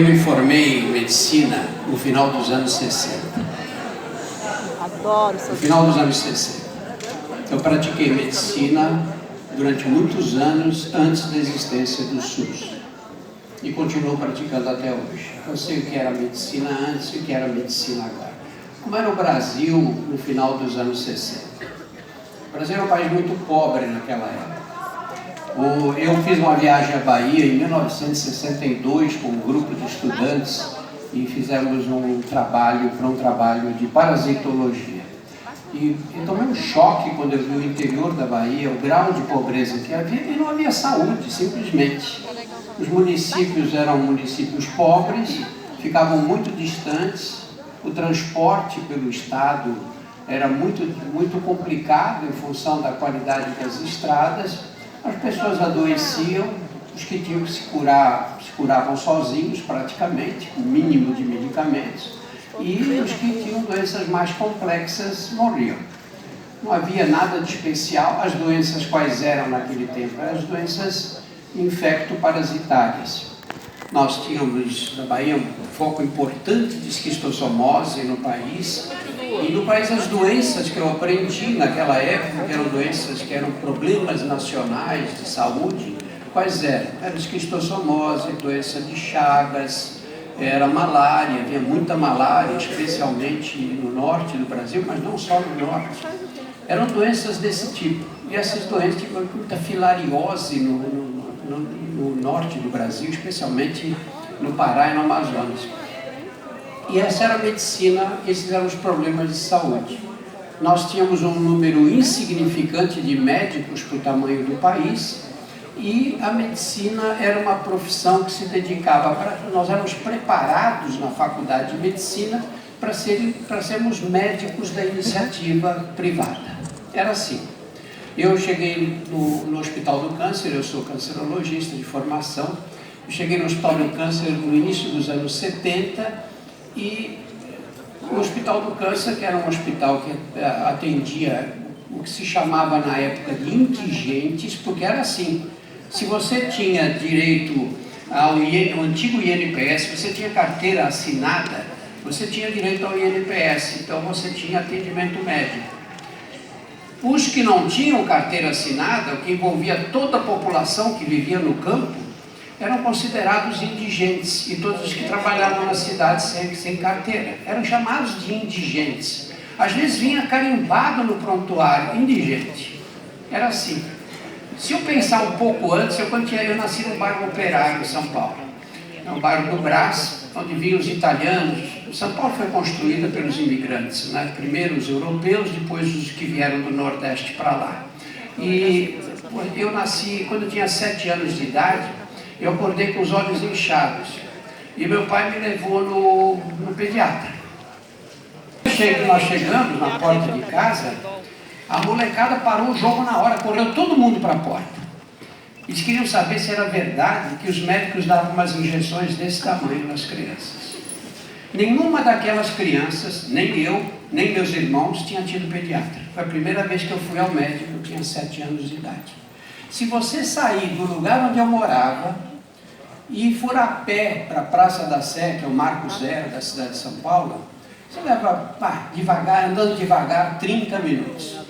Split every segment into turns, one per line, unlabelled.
Eu me formei em medicina no final dos anos 60.
Adoro
No final dos anos 60. Eu pratiquei medicina durante muitos anos antes da existência do SUS. E continuo praticando até hoje. Eu sei o que era medicina antes e o que era medicina agora. Como era o Brasil no final dos anos 60? O Brasil era um país muito pobre naquela época. Eu fiz uma viagem à Bahia em 1962 com um grupo de estudantes e fizemos um trabalho de parasitologia. E tomei um choque quando eu vi o interior da Bahia, o grau de pobreza que havia, e não havia saúde, simplesmente. Os municípios eram municípios pobres, ficavam muito distantes, o transporte pelo estado era muito complicado em função da qualidade das estradas. As pessoas adoeciam, os que tinham que se curar, se curavam sozinhos praticamente, com o mínimo de medicamentos, e os que tinham doenças mais complexas morriam. Não havia nada de especial. As doenças quais eram naquele tempo? Eram as doenças infectoparasitárias. Nós tínhamos na Bahia um foco importante de esquistossomose no país. E no país as doenças que eu aprendi naquela época, que eram doenças, que eram problemas nacionais de saúde, quais eram? Era esquistossomose, doença de Chagas, era malária, havia muita malária, especialmente no norte do Brasil, mas não só no norte. Eram doenças desse tipo. E essas doenças tinham muita filariose no norte do Brasil, especialmente no Pará e no Amazonas. E essa era a medicina, esses eram os problemas de saúde. Nós tínhamos um número insignificante de médicos para o tamanho do país, e a medicina era uma profissão que se dedicava nós éramos preparados na faculdade de medicina para sermos médicos da iniciativa privada. Era assim. Eu cheguei no Hospital do Câncer, eu sou cancerologista de formação, eu cheguei no Hospital do Câncer no início dos anos 70, e o Hospital do Câncer, que era um hospital que atendia o que se chamava na época de indigentes, porque era assim, se você tinha direito ao antigo INPS, você tinha carteira assinada, você tinha direito ao INPS, então você tinha atendimento médico. Os que não tinham carteira assinada, o que envolvia toda a população que vivia no campo, eram considerados indigentes, e todos os que trabalhavam na cidade sem carteira eram chamados de indigentes. Às vezes vinha carimbado no prontuário, indigente. Era assim. Se eu pensar um pouco antes, eu nasci no bairro Operário, em São Paulo. É um bairro do Brás, onde vinham os italianos. São Paulo foi construída pelos imigrantes, né? Primeiro os europeus, depois os que vieram do Nordeste para lá. E eu nasci, quando eu tinha 7 anos de idade, eu acordei com os olhos inchados. E meu pai me levou no pediatra. Nós chegamos na porta de casa, a molecada parou o jogo na hora, correu todo mundo para a porta. Eles queriam saber se era verdade que os médicos davam umas injeções desse tamanho nas crianças. Nenhuma daquelas crianças, nem eu, nem meus irmãos, tinha tido pediatra. Foi a primeira vez que eu fui ao médico, eu tinha 7 anos de idade. Se você sair do lugar onde eu morava e for a pé para a Praça da Sé, que é o Marco Zero da cidade de São Paulo, você leva, andando devagar, 30 minutos.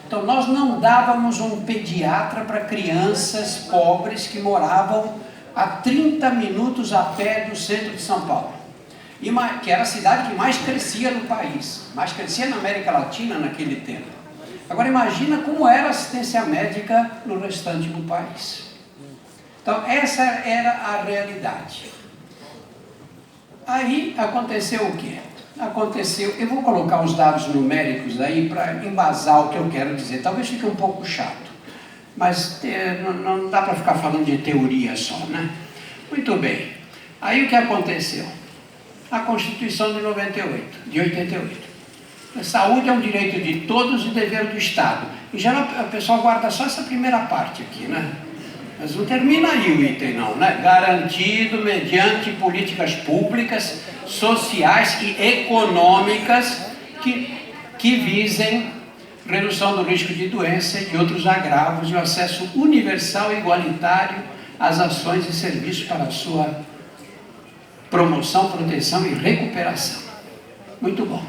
Então nós não dávamos um pediatra para crianças pobres que moravam a 30 minutos a pé do centro de São Paulo, que era a cidade que mais crescia no país, mais crescia na América Latina naquele tempo. Agora imagina como era a assistência médica no restante do país. Então essa era a realidade. Aí aconteceu o quê? Eu vou colocar os dados numéricos aí para embasar o que eu quero dizer. Talvez fique um pouco chato, mas não dá para ficar falando de teoria só, né? Muito bem. Aí o que aconteceu? A Constituição de 88. A saúde é um direito de todos e dever do Estado. Em geral, o pessoal guarda só essa primeira parte aqui, né? Mas não termina aí o item não, né? Garantido mediante políticas públicas, sociais e econômicas que visem redução do risco de doença e outros agravos e o acesso universal e igualitário às ações e serviços para a sua promoção, proteção e recuperação. Muito bom.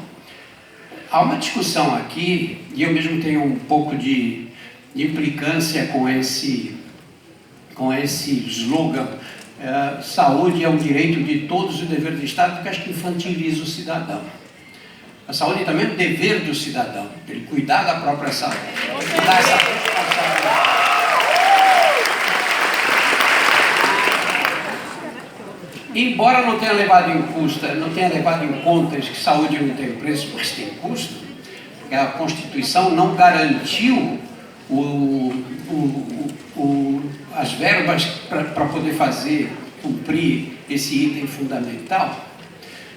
Há uma discussão aqui, e eu mesmo tenho um pouco de implicância com esse slogan, saúde é um direito de todos e o dever do Estado, porque acho que infantiliza o cidadão. A saúde também é um dever do cidadão, ele cuidar da própria saúde, cuidar essa responsabilidade. Embora não tenha levado em conta que saúde não tem preço, mas tem custo, porque a Constituição não garantiu as verbas para poder cumprir esse item fundamental,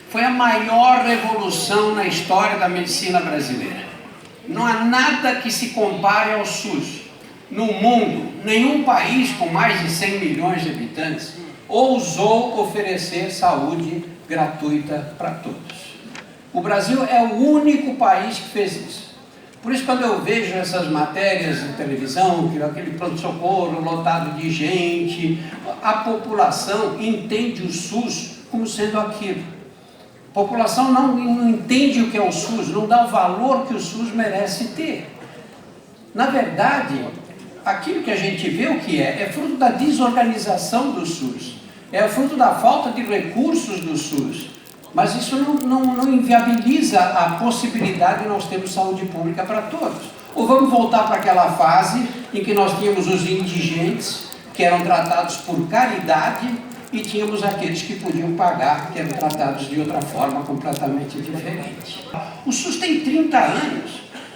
foi a maior revolução na história da medicina brasileira. Não há nada que se compare ao SUS. No mundo, nenhum país com mais de 100 milhões de habitantes ousou oferecer saúde gratuita para todos. O Brasil é o único país que fez isso. Por isso, quando eu vejo essas matérias de televisão, aquele pronto-socorro lotado de gente, a população entende o SUS como sendo aquilo. A população não entende o que é o SUS, não dá o valor que o SUS merece ter. Na verdade, aquilo que a gente vê o que é fruto da desorganização do SUS, é fruto da falta de recursos do SUS, mas isso não inviabiliza a possibilidade de nós termos saúde pública para todos. Ou vamos voltar para aquela fase em que nós tínhamos os indigentes, que eram tratados por caridade, e tínhamos aqueles que podiam pagar, que eram tratados de outra forma completamente diferente. O SUS tem 30 anos.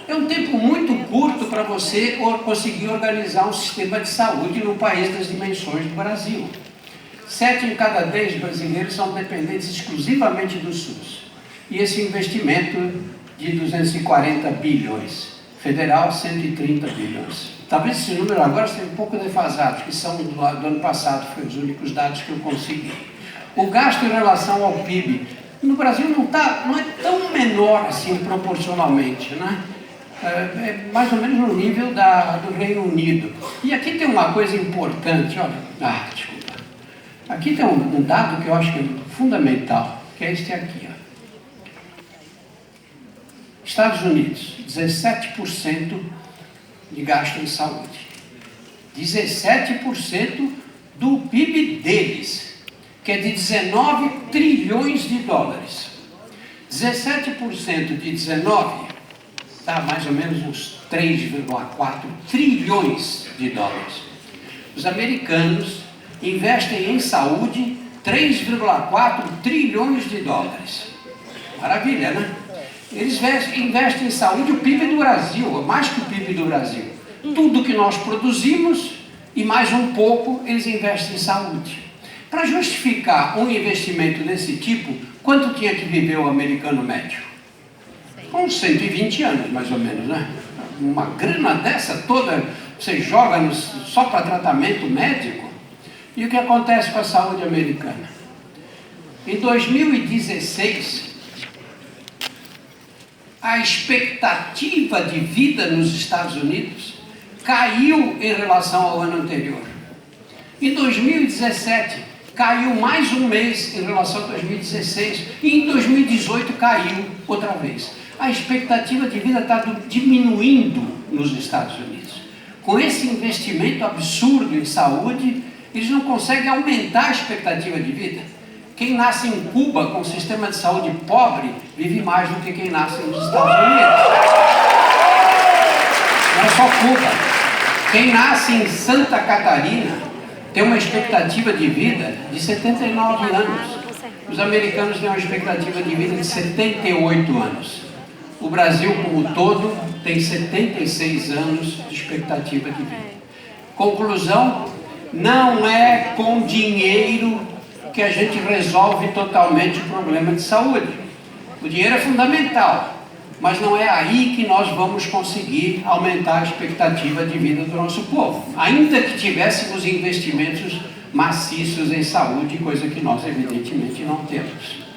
É um tempo muito curto para você conseguir organizar um sistema de saúde no país das dimensões do Brasil. 7 em cada 10 brasileiros são dependentes exclusivamente do SUS. E esse investimento de 240 bilhões, federal 130 bilhões. Talvez esse número agora esteja um pouco defasado, que são do ano passado, foram os únicos dados que eu consegui. O gasto em relação ao PIB no Brasil não é tão menor assim proporcionalmente, né? É mais ou menos no nível do Reino Unido. E aqui tem uma coisa importante, olha, desculpa. Aqui tem um dado que eu acho que é fundamental, que é este aqui, ó. Estados Unidos, 17% de gasto em saúde. 17% do PIB deles, que é de 19 trilhões de dólares. 17% de 19 dá mais ou menos uns 3,4 trilhões de dólares. Os americanos investem em saúde 3,4 trilhões de dólares. Maravilha, né? Eles investem em saúde o PIB do Brasil, mais que o PIB do Brasil. Tudo que nós produzimos e mais um pouco eles investem em saúde. Para justificar um investimento desse tipo, quanto tinha que viver o americano médio? Com 120 anos, mais ou menos, né? Uma grana dessa toda você joga só para tratamento médico. E o que acontece com a saúde americana? Em 2016, a expectativa de vida nos Estados Unidos caiu em relação ao ano anterior. Em 2017, caiu mais um mês em relação a 2016. E em 2018 caiu outra vez. A expectativa de vida está diminuindo nos Estados Unidos. Com esse investimento absurdo em saúde, eles não conseguem aumentar a expectativa de vida. Quem nasce em Cuba com um sistema de saúde pobre, vive mais do que quem nasce nos Estados Unidos. Não é só Cuba. Quem nasce em Santa Catarina tem uma expectativa de vida de 79 anos. Os americanos têm uma expectativa de vida de 78 anos. O Brasil, como um todo, tem 76 anos de expectativa de vida. Conclusão, não é com dinheiro que a gente resolve totalmente o problema de saúde. O dinheiro é fundamental, mas não é aí que nós vamos conseguir aumentar a expectativa de vida do nosso povo. Ainda que tivéssemos investimentos maciços em saúde, coisa que nós evidentemente não temos.